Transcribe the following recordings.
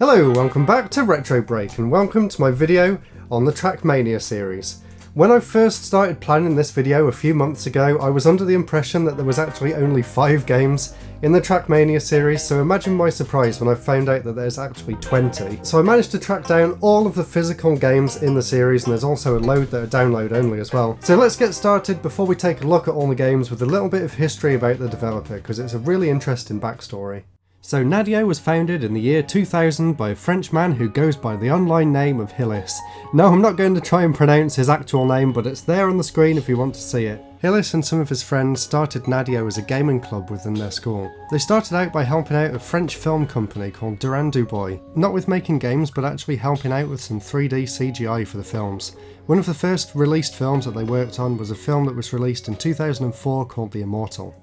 Hello, welcome back to RetroBreak and welcome to my video on the TrackMania series. When I first started planning this video a few months ago, I was under the impression that there was actually only 5 games in the TrackMania series, so imagine my surprise when I found out that there's actually 20. So I managed to track down all of the physical games in the series, and there's also a load that are download only as well. So let's get started before we take a look at all the games with a little bit of history about the developer, because it's a really interesting backstory. So Nadeo was founded in the year 2000 by a French man who goes by the online name of Hillis. No, I'm not going to try and pronounce his actual name, but it's there on the screen if you want to see it. Hillis and some of his friends started Nadeo as a gaming club within their school. They started out by helping out a French film company called Durand Dubois, not with making games but actually helping out with some 3D CGI for the films. One of the first released films that they worked on was a film that was released in 2004 called The Immortal.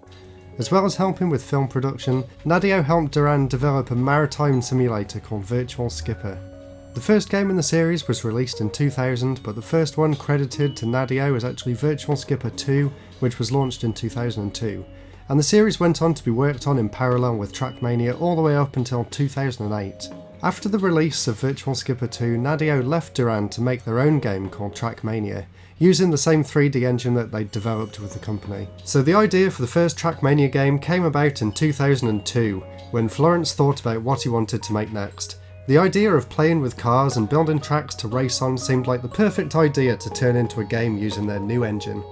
As well as helping with film production, Nadeo helped Durand develop a maritime simulator called Virtual Skipper. The first game in the series was released in 2000, but the first one credited to Nadeo is actually Virtual Skipper 2, which was launched in 2002. And the series went on to be worked on in parallel with TrackMania all the way up until 2008. After the release of Virtual Skipper 2, Nadeo left Durand to make their own game called TrackMania, using the same 3D engine that they'd developed with the company. So the idea for the first TrackMania game came about in 2002, when Florence thought about what he wanted to make next. The idea of playing with cars and building tracks to race on seemed like the perfect idea to turn into a game using their new engine.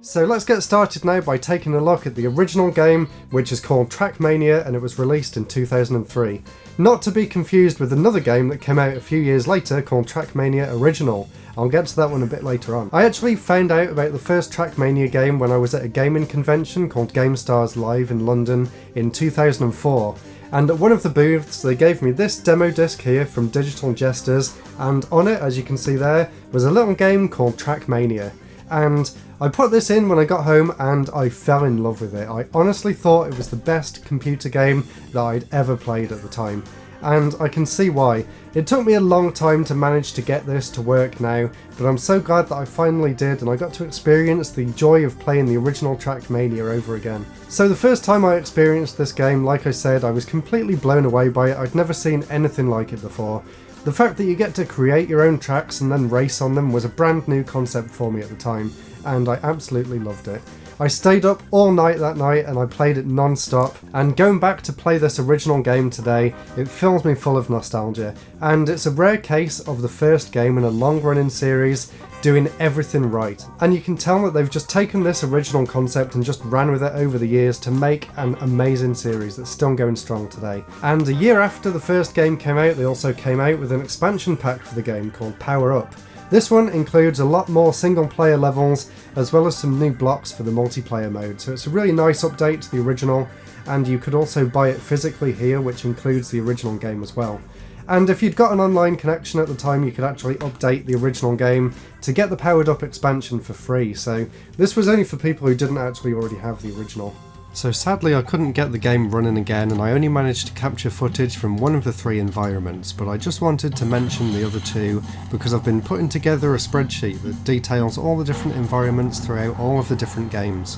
So let's get started now by taking a look at the original game, which is called TrackMania, and it was released in 2003. Not to be confused with another game that came out a few years later called TrackMania Original. I'll get to that one a bit later on. I actually found out about the first TrackMania game when I was at a gaming convention called GameStars Live in London in 2004. And at one of the booths they gave me this demo disc here from Digital Jesters, and on it, as you can see there, was a little game called TrackMania. And I put this in when I got home and I fell in love with it. I honestly thought it was the best computer game that I'd ever played at the time. And I can see why. It took me a long time to manage to get this to work now, but I'm so glad that I finally did, and I got to experience the joy of playing the original TrackMania over again. So the first time I experienced this game, like I said, I was completely blown away by it. I'd never seen anything like it before. The fact that you get to create your own tracks and then race on them was a brand new concept for me at the time, and I absolutely loved it. I stayed up all night that night and I played it non-stop, and going back to play this original game today, it fills me full of nostalgia, and it's a rare case of the first game in a long-running series doing everything right. And you can tell that they've just taken this original concept and just ran with it over the years to make an amazing series that's still going strong today. And a year after the first game came out, they also came out with an expansion pack for the game called Power Up. This one includes a lot more single player levels, as well as some new blocks for the multiplayer mode, so it's a really nice update to the original, and you could also buy it physically here, which includes the original game as well. And if you'd got an online connection at the time, you could actually update the original game to get the powered up expansion for free, so this was only for people who didn't actually already have the original. So sadly I couldn't get the game running again, and I only managed to capture footage from one of the 3 environments, but I just wanted to mention the other 2 because I've been putting together a spreadsheet that details all the different environments throughout all of the different games.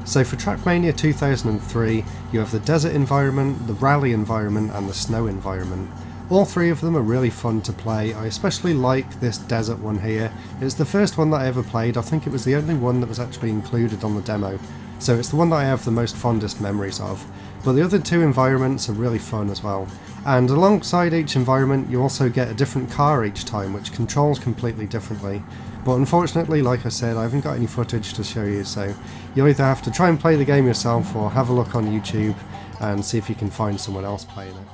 So for TrackMania 2003 you have the desert environment, the rally environment and the snow environment. All 3 of them are really fun to play. I especially like this desert one here. It's the first one that I ever played. I think it was the only one that was actually included on the demo. So it's the one that I have the most fondest memories of. But the other 2 environments are really fun as well. And alongside each environment you also get a different car each time, which controls completely differently. But unfortunately, like I said, I haven't got any footage to show you, so you'll either have to try and play the game yourself or have a look on YouTube and see if you can find someone else playing it.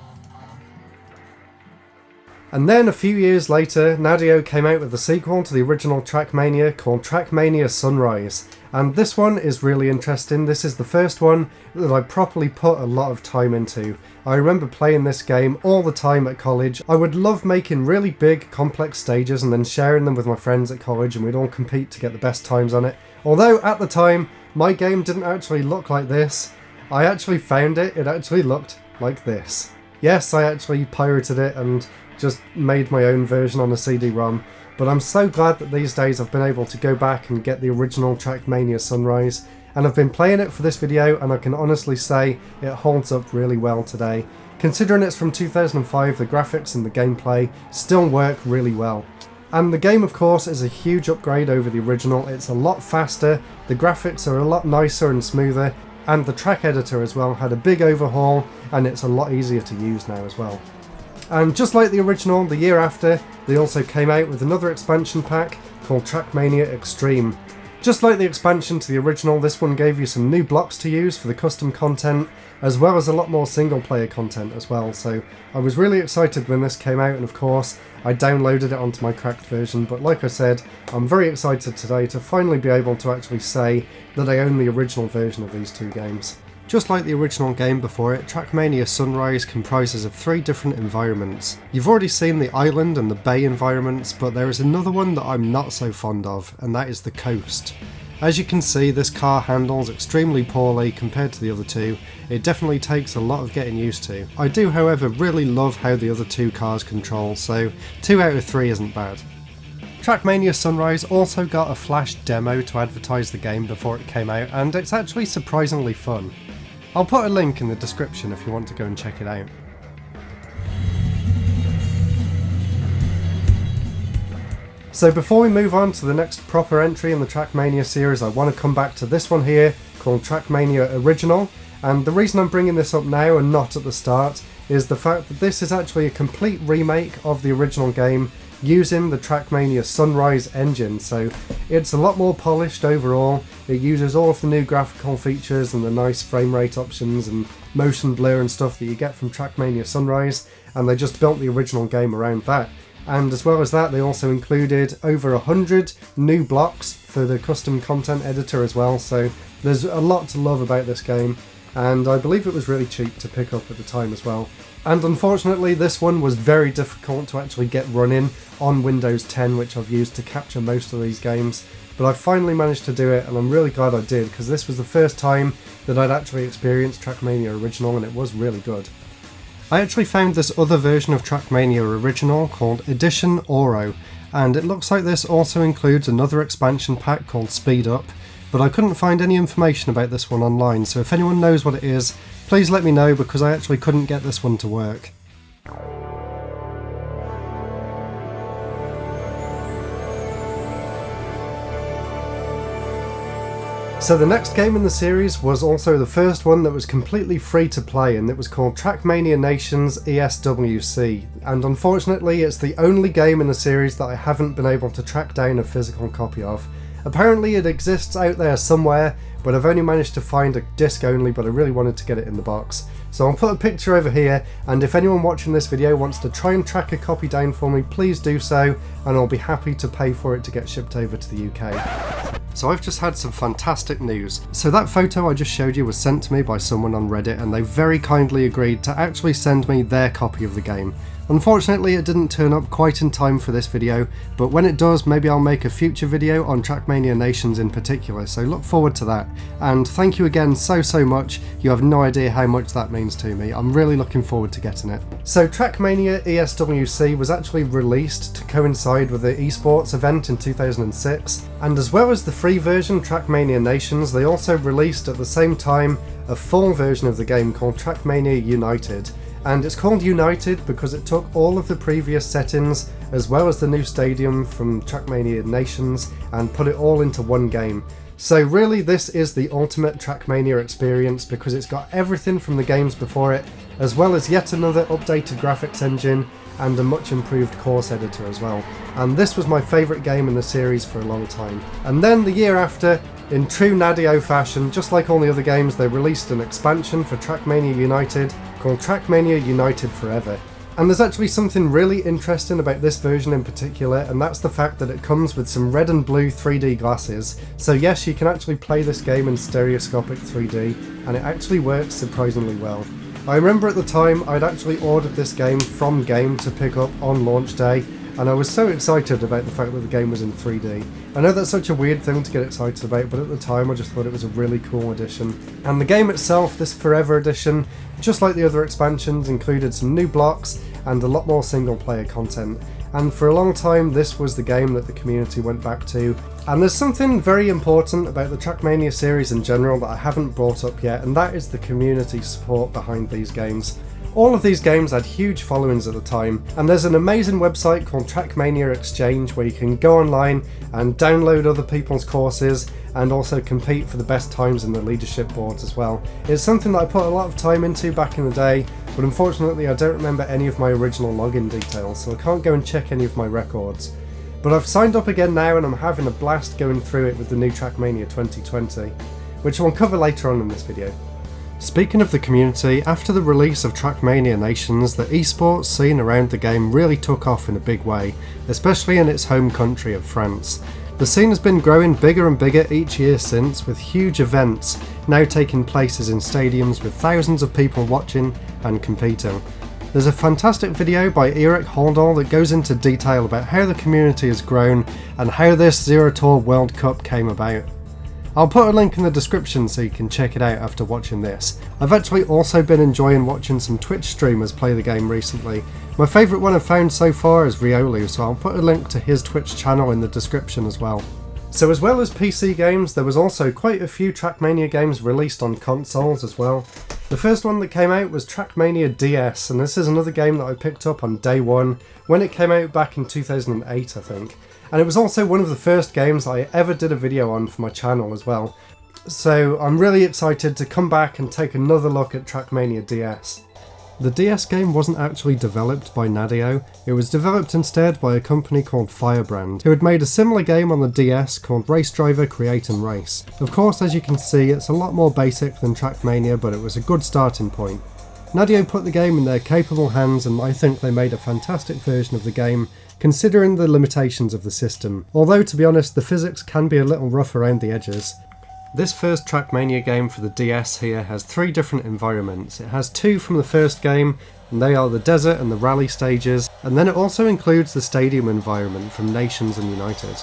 And then a few years later, Nadeo came out with a sequel to the original TrackMania called TrackMania Sunrise. And this one is really interesting. This is the first one that I properly put a lot of time into. I remember playing this game all the time at college. I would love making really big, complex stages and then sharing them with my friends at college, and we'd all compete to get the best times on it. Although at the time, my game didn't actually look like this. I actually found it actually looked like this. Yes, I actually pirated it and just made my own version on a CD-ROM, but I'm so glad that these days I've been able to go back and get the original TrackMania Sunrise, and I've been playing it for this video and I can honestly say it holds up really well today. Considering it's from 2005, the graphics and the gameplay still work really well. And the game, of course, is a huge upgrade over the original. It's a lot faster, the graphics are a lot nicer and smoother, and the track editor as well had a big overhaul, and it's a lot easier to use now as well. And just like the original, the year after, they also came out with another expansion pack called TrackMania Extreme. Just like the expansion to the original, this one gave you some new blocks to use for the custom content, as well as a lot more single player content as well. So I was really excited when this came out, and of course I downloaded it onto my cracked version, but like I said, I'm very excited today to finally be able to actually say that I own the original version of these two games. Just like the original game before it, TrackMania Sunrise comprises of 3 different environments. You've already seen the island and the bay environments, but there is another one that I'm not so fond of, and that is the coast. As you can see, this car handles extremely poorly compared to the other two. It definitely takes a lot of getting used to. I do, however, really love how the other 2 cars control, so 2 out of 3 isn't bad. TrackMania Sunrise also got a flash demo to advertise the game before it came out, and it's actually surprisingly fun. I'll put a link in the description if you want to go and check it out. So before we move on to the next proper entry in the TrackMania series, I want to come back to this one here called TrackMania Original, and the reason I'm bringing this up now and not at the start is the fact that this is actually a complete remake of the original game using the TrackMania Sunrise engine, so it's a lot more polished overall. It uses all of the new graphical features and the nice frame rate options and motion blur and stuff that you get from TrackMania Sunrise, and they just built the original game around that. And as well as that, they also included over 100 new blocks for the custom content editor as well, so there's a lot to love about this game, and I believe it was really cheap to pick up at the time as well. And unfortunately, this one was very difficult to actually get running on Windows 10, which I've used to capture most of these games, but I finally managed to do it, and I'm really glad I did, because this was the first time that I'd actually experienced TrackMania Original, and it was really good. I actually found this other version of TrackMania Original called Edition Oro, and it looks like this also includes another expansion pack called Speed Up, but I couldn't find any information about this one online, so if anyone knows what it is, please let me know, because I actually couldn't get this one to work. So the next game in the series was also the first one that was completely free to play, and it was called TrackMania Nations ESWC, and unfortunately it's the only game in the series that I haven't been able to track down a physical copy of. Apparently it exists out there somewhere, but I've only managed to find a disc only, but I really wanted to get it in the box. So I'll put a picture over here, and if anyone watching this video wants to try and track a copy down for me, please do so, and I'll be happy to pay for it to get shipped over to the UK. So I've just had some fantastic news. So that photo I just showed you was sent to me by someone on Reddit, and they very kindly agreed to actually send me their copy of the game. Unfortunately, it didn't turn up quite in time for this video, but when it does, maybe I'll make a future video on TrackMania Nations in particular, so look forward to that. And thank you again so much. You have no idea how much that means to me. I'm really looking forward to getting it. So TrackMania ESWC was actually released to coincide with the esports event in 2006, and as well as the free version TrackMania Nations, they also released at the same time a full version of the game called TrackMania United. And it's called United because it took all of the previous settings as well as the new stadium from TrackMania Nations and put it all into one game. So really this is the ultimate TrackMania experience because it's got everything from the games before it, as well as yet another updated graphics engine and a much improved course editor as well. And this was my favourite game in the series for a long time. And then the year after, in true Nadeo fashion, just like all the other games, they released an expansion for TrackMania United called TrackMania United Forever. And there's actually something really interesting about this version in particular, and that's the fact that it comes with some red and blue 3D glasses. So yes, you can actually play this game in stereoscopic 3D, and it actually works surprisingly well. I remember at the time I'd actually ordered this game from Game to pick up on launch day, and I was so excited about the fact that the game was in 3D. I know that's such a weird thing to get excited about, but at the time I just thought it was a really cool addition. And the game itself, this Forever Edition, just like the other expansions, included some new blocks and a lot more single player content. And for a long time this was the game that the community went back to. And there's something very important about the TrackMania series in general that I haven't brought up yet, and that is the community support behind these games. All of these games had huge followings at the time, and there's an amazing website called TrackMania Exchange where you can go online and download other people's courses and also compete for the best times in the leadership boards as well. It's something that I put a lot of time into back in the day, but unfortunately I don't remember any of my original login details, so I can't go and check any of my records. But I've signed up again now and I'm having a blast going through it with the new TrackMania 2020, which I'll cover later on in this video. Speaking of the community, after the release of TrackMania Nations, the esports scene around the game really took off in a big way, especially in its home country of France. The scene has been growing bigger and bigger each year since, with huge events now taking places in stadiums with thousands of people watching and competing. There's a fantastic video by Eric Holdall that goes into detail about how the community has grown and how this Zero Tour World Cup came about. I'll put a link in the description so you can check it out after watching this. I've actually also been enjoying watching some Twitch streamers play the game recently. My favourite one I've found so far is Riolu, so I'll put a link to his Twitch channel in the description as well. So as well as PC games, there was also quite a few TrackMania games released on consoles as well. The first one that came out was TrackMania DS, and this is another game that I picked up on day one when it came out back in 2008 I think. And it was also one of the first games I ever did a video on for my channel as well. So I'm really excited to come back and take another look at TrackMania DS. The DS game wasn't actually developed by Nadeo, it was developed instead by a company called Firebrand, who had made a similar game on the DS called Race Driver Create and Race. Of course, as you can see, it's a lot more basic than TrackMania, but it was a good starting point. Nadeo put the game in their capable hands, and I think they made a fantastic version of the game, considering the limitations of the system, although to be honest the physics can be a little rough around the edges. This first TrackMania game for the DS here has 3 different environments. It has 2 from the first game, and they are the desert and the rally stages, and then it also includes the stadium environment from Nations and United.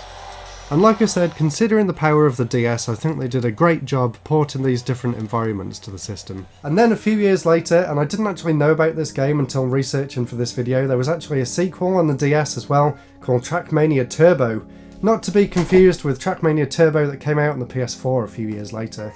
And like I said, considering the power of the DS, I think they did a great job porting these different environments to the system. And then a few years later, and I didn't actually know about this game until researching for this video, there was actually a sequel on the DS as well, called TrackMania Turbo. Not to be confused with TrackMania Turbo that came out on the PS4 a few years later.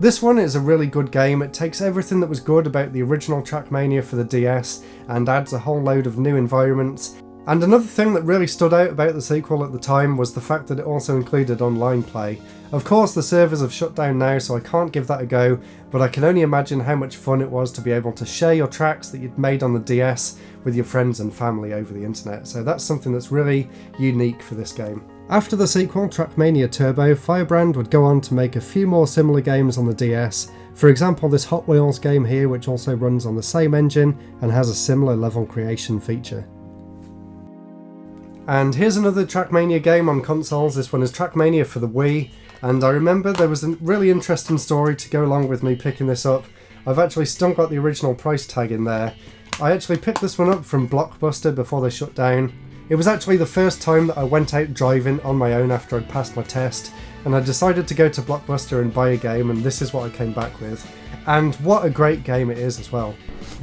This one is a really good game. It takes everything that was good about the original TrackMania for the DS and adds a whole load of new environments. And another thing that really stood out about the sequel at the time was the fact that it also included online play. Of course the servers have shut down now, so I can't give that a go, but I can only imagine how much fun it was to be able to share your tracks that you'd made on the DS with your friends and family over the internet, so that's something that's really unique for this game. After the sequel, TrackMania Turbo, Firebrand would go on to make a few more similar games on the DS. For example, this Hot Wheels game here, which also runs on the same engine and has a similar level creation feature. And here's another TrackMania game on consoles. This one is TrackMania for the Wii, and I remember there was a really interesting story to go along with me picking this up. I've actually still got the original price tag in there. I actually picked this one up from Blockbuster before they shut down. It was actually the first time that I went out driving on my own after I'd passed my test, and I decided to go to Blockbuster and buy a game, and this is what I came back with. And what a great game it is as well.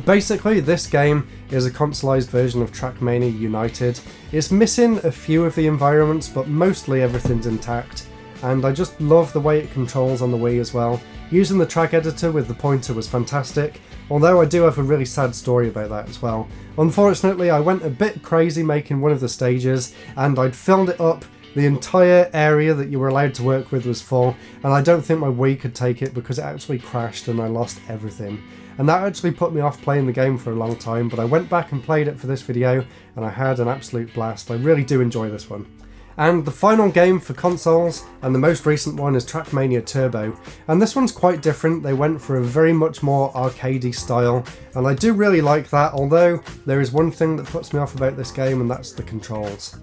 Basically, this game is a consoleized version of TrackMania United. It's missing a few of the environments, but mostly everything's intact, and I just love the way it controls on the Wii as well. Using the track editor with the pointer was fantastic, although I do have a really sad story about that as well. Unfortunately, I went a bit crazy making one of the stages, and I'd filled it up. The entire area that you were allowed to work with was full, and I don't think my Wii could take it because it actually crashed and I lost everything. And that actually put me off playing the game for a long time, but I went back and played it for this video, and I had an absolute blast. I really do enjoy this one. And the final game for consoles, and the most recent one, is TrackMania Turbo. And this one's quite different. They went for a very much more arcadey style, and I do really like that, although there is one thing that puts me off about this game, and that's the controls.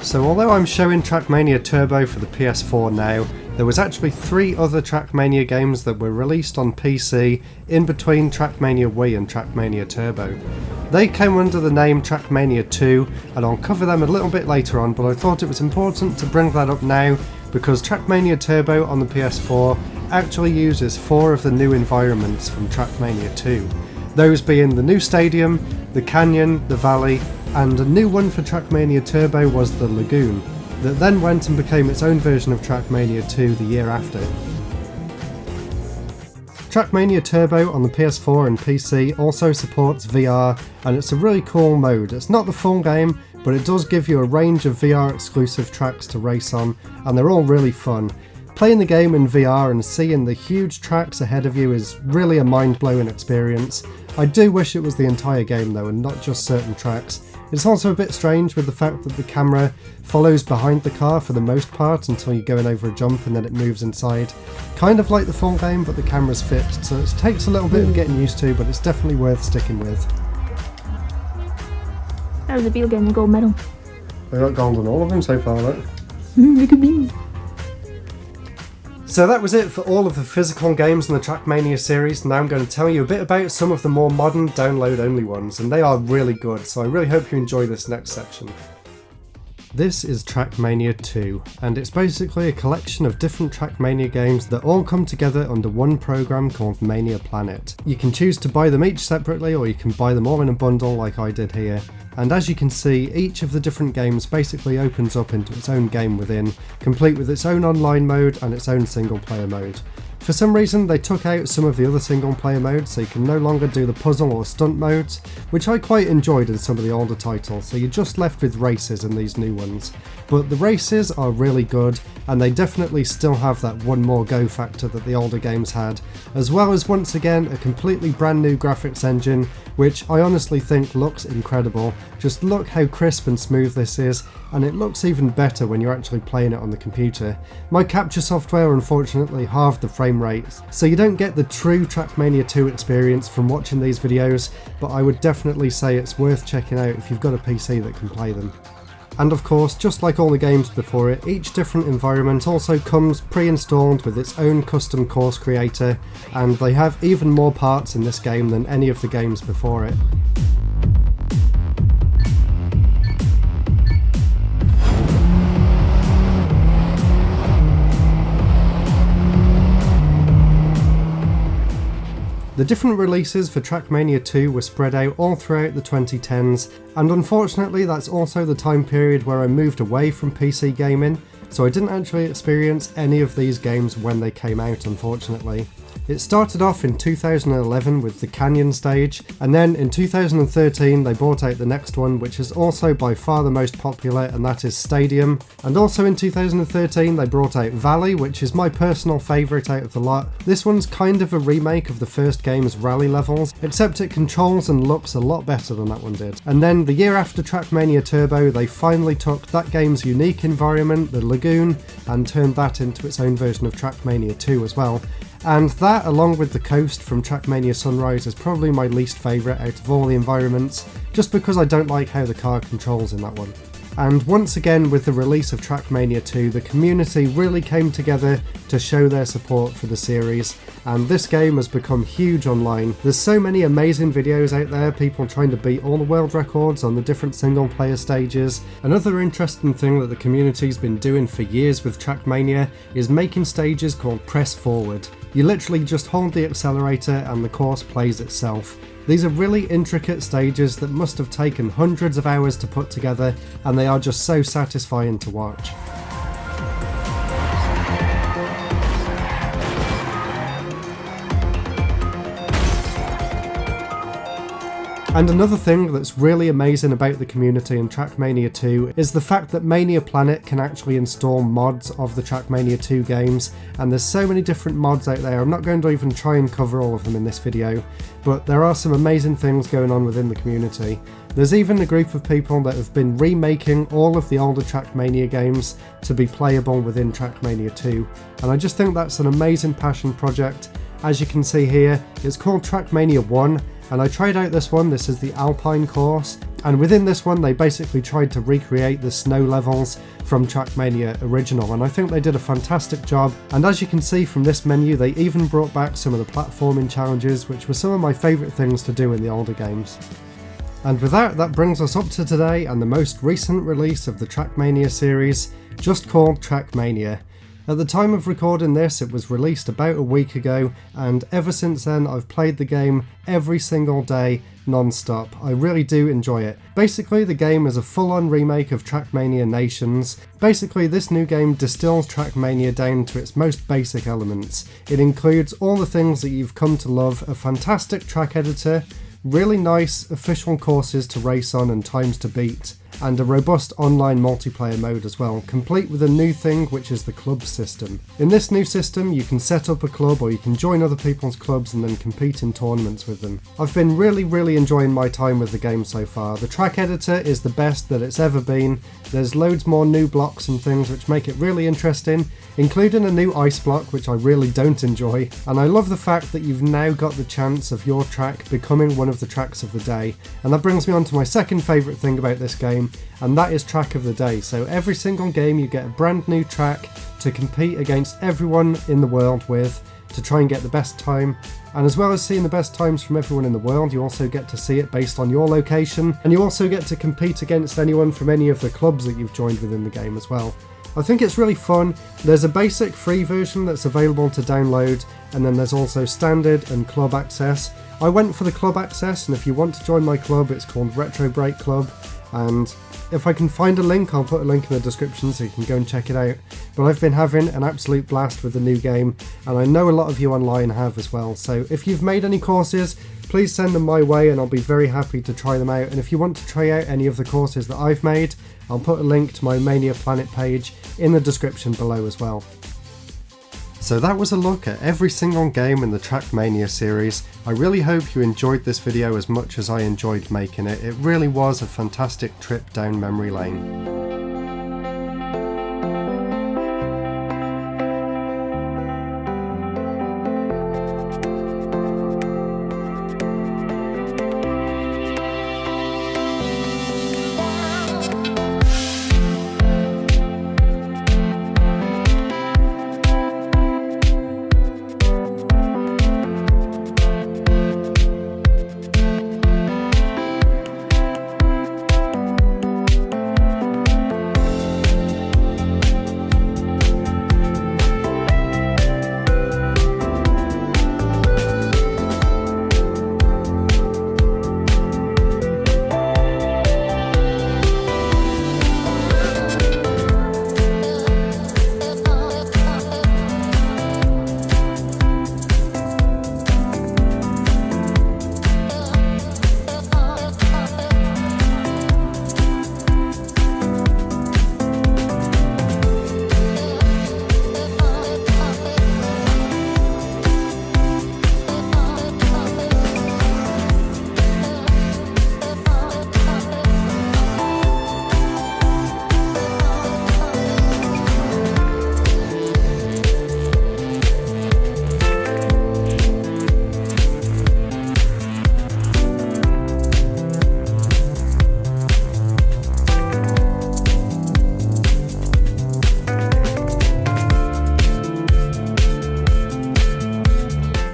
So although I'm showing TrackMania Turbo for the PS4 now, there was actually 3 other TrackMania games that were released on PC in between TrackMania Wii and TrackMania Turbo. They came under the name TrackMania 2, and I'll cover them a little bit later on, but I thought it was important to bring that up now because TrackMania Turbo on the PS4 actually uses 4 of the new environments from TrackMania 2. Those being the new stadium, the canyon, the valley, and a new one for TrackMania Turbo was the Lagoon, that then went and became its own version of TrackMania 2 the year after. TrackMania Turbo on the PS4 and PC also supports VR, and it's a really cool mode. It's not the full game, but it does give you a range of VR exclusive tracks to race on, and they're all really fun. Playing the game in VR and seeing the huge tracks ahead of you is really a mind-blowing experience. I do wish it was the entire game though, and not just certain tracks. It's also a bit strange with the fact that the camera follows behind the car for the most part until you're going over a jump and then it moves inside. Kind of like the full game, but the camera's fixed, so it takes a little bit of getting used to, but it's definitely worth sticking with. That was a video game, the gold medal. I got gold on all of them so far, look. Look at me. So that was it for all of the physical games in the TrackMania series. Now I'm going to tell you a bit about some of the more modern download-only ones, and they are really good, so I really hope you enjoy this next section. This is TrackMania 2, and it's basically a collection of different TrackMania games that all come together under one program called Maniaplanet. You can choose to buy them each separately, or you can buy them all in a bundle like I did here. And as you can see, each of the different games basically opens up into its own game within, complete with its own online mode and its own single player mode. For some reason they took out some of the other single player modes, so you can no longer do the puzzle or stunt modes, which I quite enjoyed in some of the older titles, so you're just left with races in these new ones. But the races are really good, and they definitely still have that one more go factor that the older games had, as well as once again a completely brand new graphics engine, which I honestly think looks incredible. Just look how crisp and smooth this is, and it looks even better when you're actually playing it on the computer. My capture software unfortunately halved the frame rate, so you don't get the true TrackMania 2 experience from watching these videos, but I would definitely say it's worth checking out if you've got a PC that can play them. And of course, just like all the games before it, each different environment also comes pre-installed with its own custom course creator, and they have even more parts in this game than any of the games before it. The different releases for TrackMania 2 were spread out all throughout the 2010s, and unfortunately that's also the time period where I moved away from PC gaming, so I didn't actually experience any of these games when they came out, unfortunately. It started off in 2011 with the Canyon stage, and then in 2013 they brought out the next one, which is also by far the most popular, and that is Stadium. And also in 2013 they brought out Valley, which is my personal favourite out of the lot. This one's kind of a remake of the first game's rally levels, except it controls and looks a lot better than that one did. And then the year after TrackMania Turbo, they finally took that game's unique environment, the Lagoon, and turned that into its own version of TrackMania 2 as well. And that, along with the coast from TrackMania Sunrise, is probably my least favourite out of all the environments, just because I don't like how the car controls in that one. And once again, with the release of TrackMania 2, the community really came together to show their support for the series, and this game has become huge online. There's so many amazing videos out there, people trying to beat all the world records on the different single player stages. Another interesting thing that the community's been doing for years with TrackMania is making stages called Press Forward. You literally just hold the accelerator and the course plays itself. These are really intricate stages that must have taken hundreds of hours to put together, and they are just so satisfying to watch. And another thing that's really amazing about the community in TrackMania 2 is the fact that Maniaplanet can actually install mods of the TrackMania 2 games, and there's so many different mods out there. I'm not going to even try and cover all of them in this video, but there are some amazing things going on within the community. There's even a group of people that have been remaking all of the older TrackMania games to be playable within TrackMania 2, and I just think that's an amazing passion project. As you can see here, it's called TrackMania 1, and I tried out this one. This is the Alpine course, and within this one they basically tried to recreate the snow levels from TrackMania original, and I think they did a fantastic job. And as you can see from this menu, they even brought back some of the platforming challenges, which were some of my favourite things to do in the older games. And with that brings us up to today and the most recent release of the TrackMania series, just called TrackMania. At the time of recording this, it was released about a week ago, and ever since then I've played the game every single day, non-stop. I really do enjoy it. Basically, the game is a full-on remake of TrackMania Nations. Basically, this new game distills TrackMania down to its most basic elements. It includes all the things that you've come to love: a fantastic track editor, really nice official courses to race on and times to beat, and a robust online multiplayer mode as well, complete with a new thing which is the club system. In this new system you can set up a club or you can join other people's clubs and then compete in tournaments with them. I've been really enjoying my time with the game so far. The track editor is the best that it's ever been. There's loads more new blocks and things which make it really interesting, including a new ice block which I really don't enjoy, and I love the fact that you've now got the chance of your track becoming one of the tracks of the day. And that brings me on to my second favourite thing about this game, and that is track of the day. So every single game you get a brand new track to compete against everyone in the world with, to try and get the best time. And as well as seeing the best times from everyone in the world, you also get to see it based on your location, and you also get to compete against anyone from any of the clubs that you've joined within the game as well. I think it's really fun. There's a basic free version that's available to download, and then there's also standard and club access. I went for the club access, and if you want to join my club, it's called RetroBreak Club, and if I can find a link, I'll put a link in the description so you can go and check it out. But I've been having an absolute blast with the new game, and I know a lot of you online have as well. So if you've made any courses, please send them my way and I'll be very happy to try them out. And if you want to try out any of the courses that I've made, I'll put a link to my Maniaplanet page in the description below as well. So that was a look at every single game in the TrackMania series. I really hope you enjoyed this video as much as I enjoyed making it. It really was a fantastic trip down memory lane.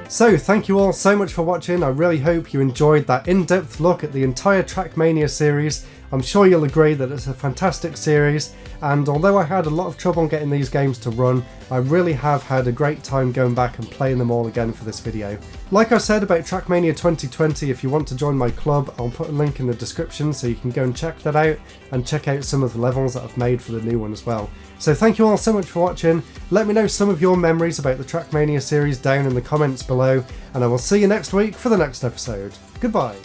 So thank you all so much for watching. I really hope you enjoyed that in-depth look at the entire TrackMania series. I'm sure you'll agree that it's a fantastic series, and although I had a lot of trouble getting these games to run, I really have had a great time going back and playing them all again for this video. Like I said about TrackMania 2020, if you want to join my club, I'll put a link in the description so you can go and check that out, and check out some of the levels that I've made for the new one as well. So thank you all so much for watching. Let me know some of your memories about the TrackMania series down in the comments below, and I will see you next week for the next episode. Goodbye.